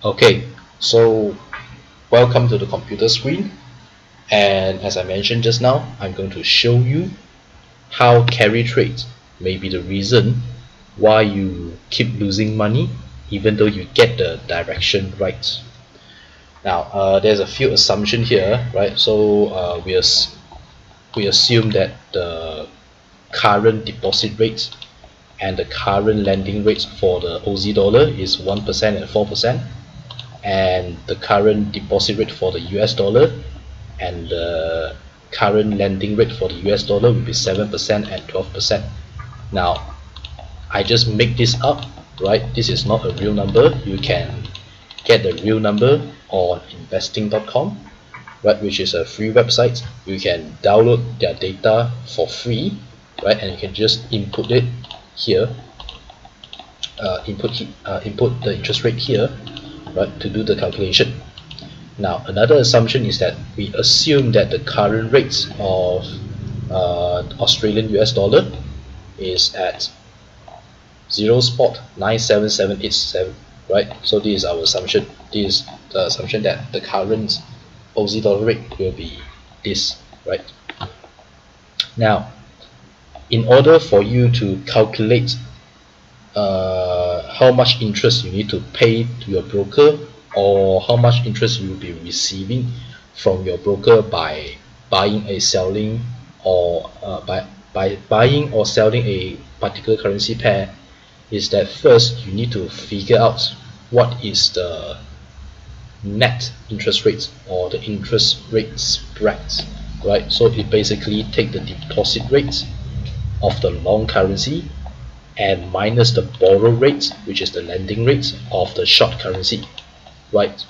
Okay, so welcome to the computer screen, and as I mentioned just now, I'm going to show you how carry trades may be the reason why you keep losing money even though you get the direction right. Now, there's a few assumptions here, right? So we assume that the current deposit rates and the current lending rates for the Aussie dollar is 1% and 4%, and the current deposit rate for the US dollar and the current lending rate for the US dollar will be 7% and 12%. Now, I just make this up, right? This is not a real number. You can get the real number on investing.com, right, which is a free website. You can download their data for free, right, and you can just input it here, input the interest rate here, right, to do the calculation. Now, another assumption is that we assume that the current rates of Australian US dollar is at 0.9778, right? So this is our assumption. This is the assumption that the current Aussie dollar rate will be this, right? Now, in order for you to calculate how much interest you need to pay to your broker, or how much interest you will be receiving from your broker by buying a selling or by buying or selling a particular currency pair, is that first you need to figure out what is the net interest rates or the interest rate spreads, right? So you basically take the deposit rates of the long currency and minus the borrow rates, which is the lending rates of the short currency, right?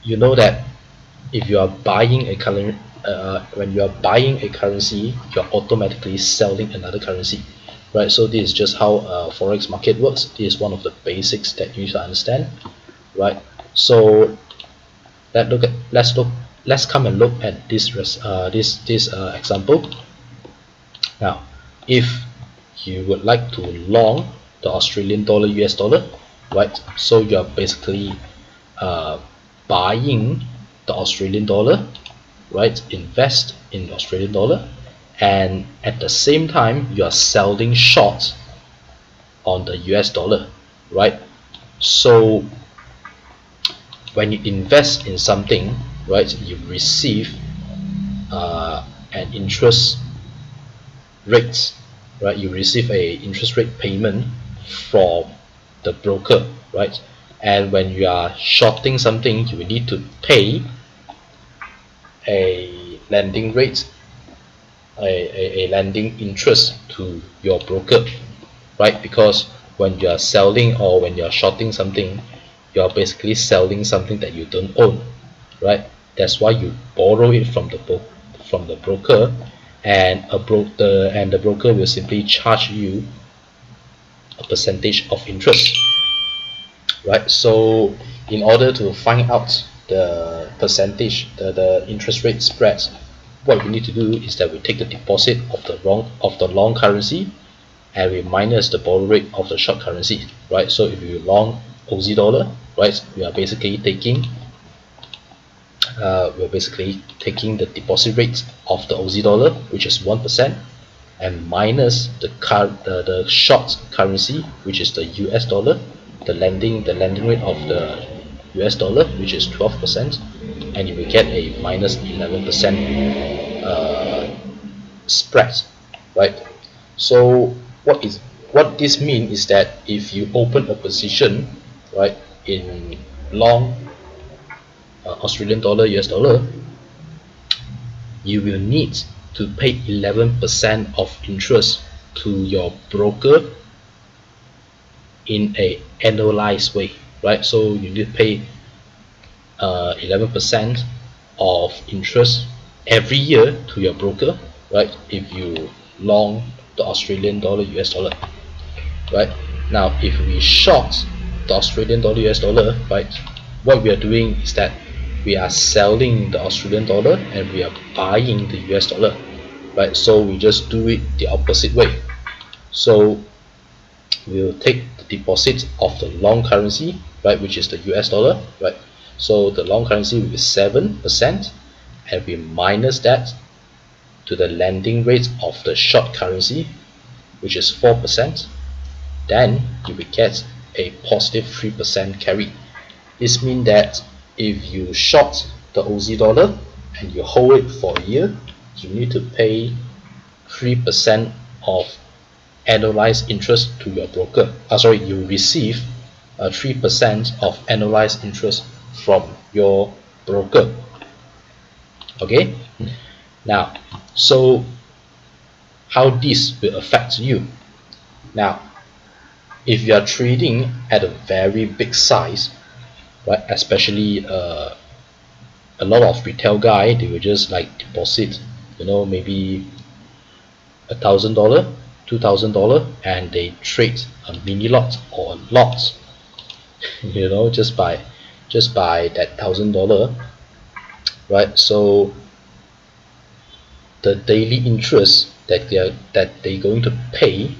You know that if you are buying a when you are buying a currency, you're automatically selling another currency, right? So this is just how forex market works. This is one of the basics that you need to understand, right? So let's come and look at this example. Now, if you would like to long the Australian dollar US dollar, right? So you're basically uh, buying the Australian dollar, right? Invest in the Australian dollar, and at the same time you are selling short on the US dollar, right? So when you invest in something, right, you receive an interest rate, right? You receive a interest rate payment from the broker, right? And when you are shorting something, you will need to pay a lending rate, a lending interest to your broker, right? Because when you are selling or when you are shorting something, you are basically selling something that you don't own, right? That's why you borrow it from the broker, and the broker will simply charge you a percentage of interest, right? So in order to find out the percentage, the interest rate spreads, what we need to do is that we take the deposit of the long currency and we minus the borrow rate of the short currency, right? So if you long Aussie dollar, right, we're basically taking the deposit rate of the Aussie dollar, which is 1%, and minus the short currency, which is the US dollar, the lending rate of the US dollar, which is 12%, and you will get a minus 11% spread, right? So what this means is that if you open a position, right, in long Australian dollar US dollar, you will need to pay 11% of interest to your broker in a annualized way, right? So you need to pay 11% of interest every year to your broker, right? If you long the Australian dollar US dollar, right? Now, if we short the Australian dollar US dollar, right, what we are doing is that we are selling the Australian dollar and we are buying the US dollar, right? So we just do it the opposite way. So we'll take the deposit of the long currency right, which is the US dollar, right? So the long currency will be 7%, and we minus that to the lending rate of the short currency, which is 4%, then you will get a positive 3% carry. This means that if you short the Aussie dollar and you hold it for a year, you need to pay 3% of annualized interest to your broker. You receive 3% of annualized interest from your broker. Okay, now, so how this will affect you? Now, if you are trading at a very big size, right, especially a lot of retail guy, they will just like deposit, maybe $1,000, $2,000, and they trade a mini lot or a lot, just by that $1,000, right? So the daily interest that they're going to pay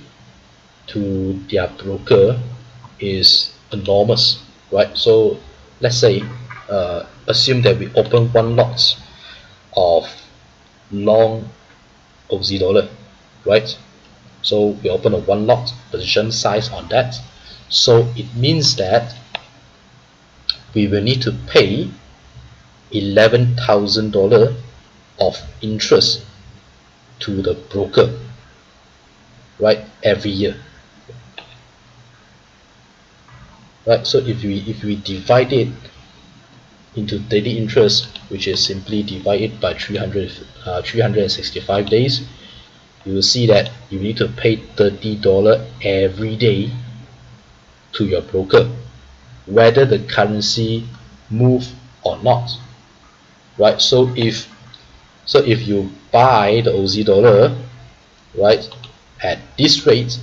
to their broker is enormous, right? So let's say, assume that we open one lot of long Aussie dollar, right? So we open a one lot position size on that. So it means that we will need to pay $11,000 of interest to the broker, right, every year, right? So if we divide it into daily interest, which is simply divided by 365 days, you will see that you need to pay $30 every day to your broker, whether the currency move or not, right? So if you buy the Aussie dollar, right, at this rate,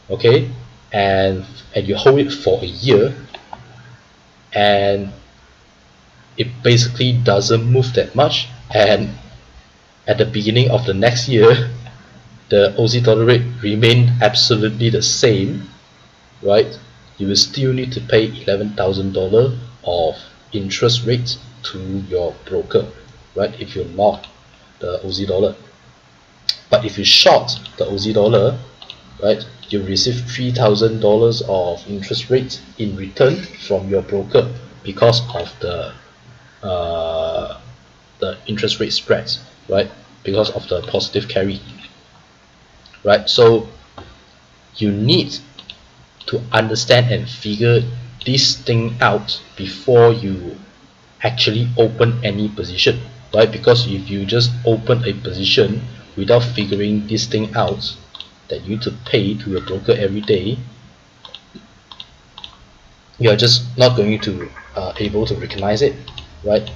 okay, and you hold it for a year, and it basically doesn't move that much, and at the beginning of the next year the Aussie dollar rate remain absolutely the same, right, you will still need to pay $11,000 of interest rate to your broker, right, if you long the Aussie dollar. But if you short the Aussie dollar, right, you receive $3,000 of interest rate in return from your broker because of the interest rate spreads, right, because of the positive carry, right? So you need to understand and figure this thing out before you actually open any position, right? Because if you just open a position without figuring this thing out, that you need to pay to your broker every day, you're just not going to able to recognize it, right?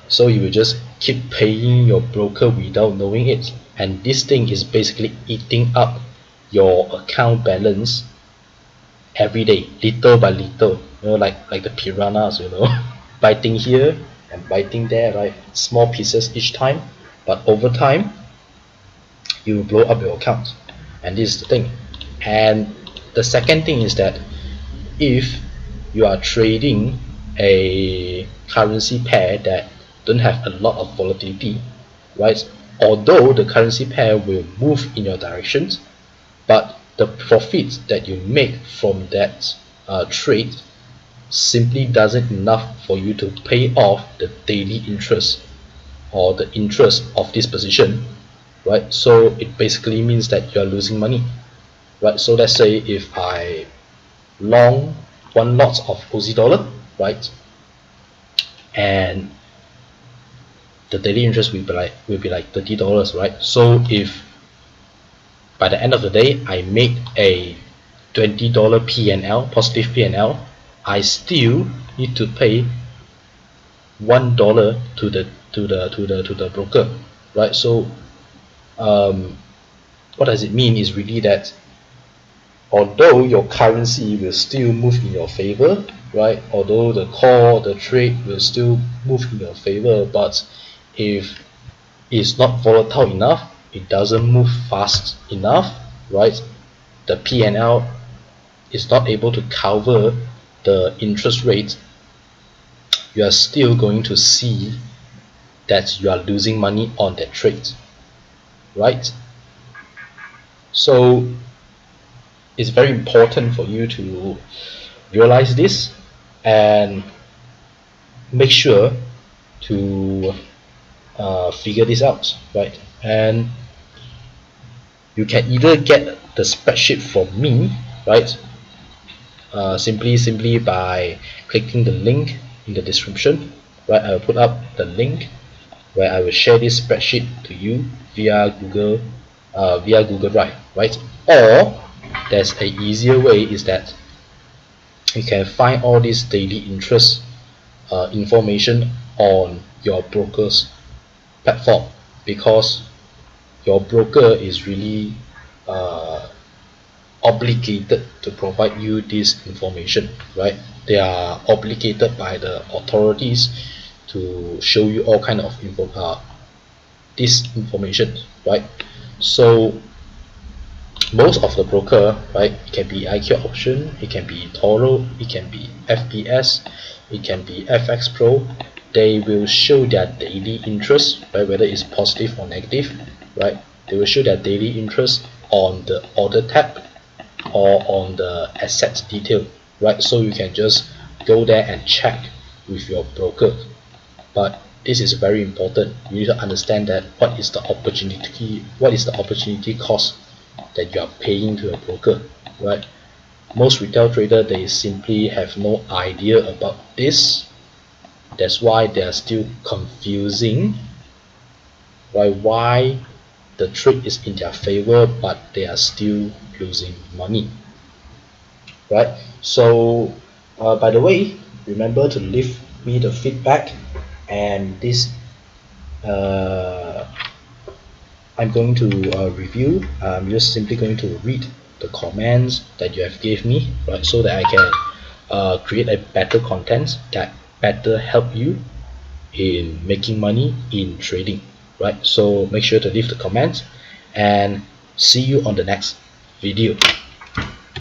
So you will just keep paying your broker without knowing it, and this thing is basically eating up your account balance every day, little by little, like the piranhas, biting here and biting there, right, small pieces each time, but over time you will blow up your account. And this is the thing. And the second thing is that if you are trading a currency pair that don't have a lot of volatility, right, although the currency pair will move in your directions, but the profit that you make from that trade simply doesn't enough for you to pay off the daily interest or the interest of this position, right? So it basically means that you're losing money, right? So let's say if I long one lot of Aussie dollar, right, and the daily interest will be like $30, right? So if by the end of the day I make a $20 PNL, positive PNL, I still need to pay $1 to the broker, right? So what does it mean is really that although your currency will still move in your favor, right, although the trade will still move in your favor, but if it's not volatile enough, it doesn't move fast enough, right, the PNL is not able to cover the interest rate, you are still going to see that you are losing money on that trade, right? So it's very important for you to realize this and make sure to figure this out, right? And you can either get the spreadsheet from me, right? Simply by clicking the link in the description, right? I will put up the link where I will share this spreadsheet to you via Google Drive, right? Or there's a easier way, is that you can find all this daily interest information on your broker's platform, because your broker is really uh, obligated to provide you this information, right? They are obligated by the authorities to show you all kind of this information, right? So most of the broker, right, it can be IQ option, it can be Toro, it can be FPS, it can be FX Pro. They will show their daily interest, right, whether it's positive or negative, right? They will show their daily interest on the order tab or on the assets detail, right? So you can just go there and check with your broker. But this is very important. You need to understand that what is the opportunity cost that you are paying to a broker, right? Most retail trader, they simply have no idea about this. That's why they are still confusing, right? Why the trade is in their favor but they are still losing money, right? So by the way, remember to leave me the feedback, and this uh, I'm going to review. I'm just simply going to read the comments that you have gave me, right, so that I can create a better content that better help you in making money in trading, right? So make sure to leave the comments, and see you on the next video.